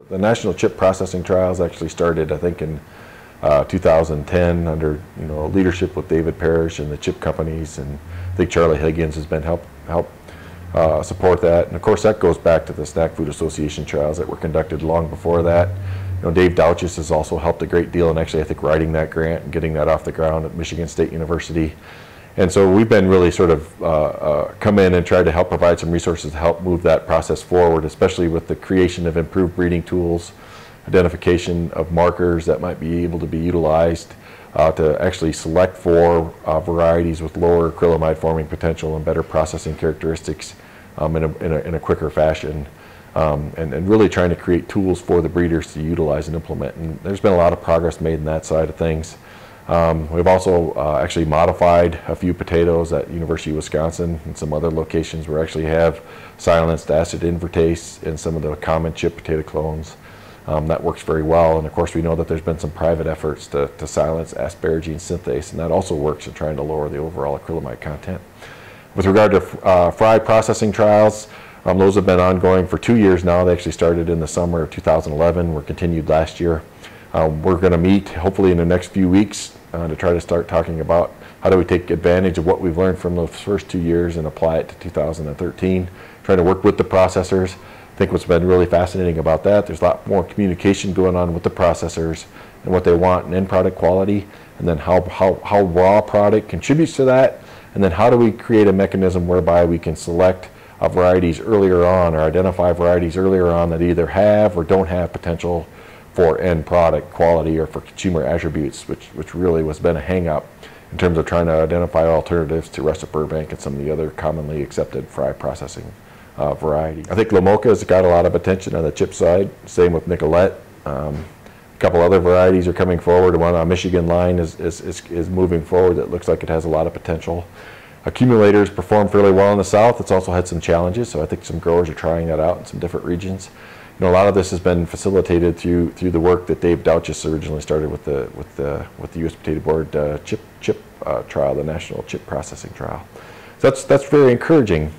The national chip processing trials actually started, I think, in 2010 under leadership with David Parrish and the chip companies, and I think Charlie Higgins has been help support that. And of course, that goes back to the Snack Food Association trials that were conducted long before that. Dave Douches has also helped a great deal, and actually I think writing that grant and getting that off the ground at Michigan State University. And so we've been really sort of come in and tried to help provide some resources to help move that process forward, especially with the creation of improved breeding tools, identification of markers that might be able to be utilized to actually select for varieties with lower acrylamide forming potential and better processing characteristics in a quicker fashion. And really trying to create tools for the breeders to utilize and implement. And there's been a lot of progress made in that side of things. We've also actually modified a few potatoes at University of Wisconsin and some other locations where we actually have silenced acid invertase in some of the common chip potato clones. That works very well. And of course we know that there's been some private efforts to silence asparagine synthase, and that also works in trying to lower the overall acrylamide content. With regard to fry processing trials, those have been ongoing for 2 years now. They actually started in the summer of 2011, were continued last year. We're going to meet hopefully in the next few weeks to try to start talking about how do we take advantage of what we've learned from those first 2 years and apply it to 2013, trying to work with the processors. I think what's been really fascinating about that, there's a lot more communication going on with the processors and what they want in end product quality, and then how raw product contributes to that, and then how do we create a mechanism whereby we can select varieties earlier on or identify varieties earlier on that either have or don't have potential for end product quality or for consumer attributes, which really has been a hang-up in terms of trying to identify alternatives to Russet Burbank and some of the other commonly accepted fry processing varieties. I think Lamoka has got a lot of attention on the chip side, same with Nicolette. A couple other varieties are coming forward. One on Michigan line is moving forward that looks like it has a lot of potential. Accumulators perform fairly well in the south. It's also had some challenges, so I think some growers are trying that out in some different regions. A lot of this has been facilitated through the work that Dave Douches originally started with the U.S. Potato Board chip trial, the national chip processing trial. So that's very encouraging.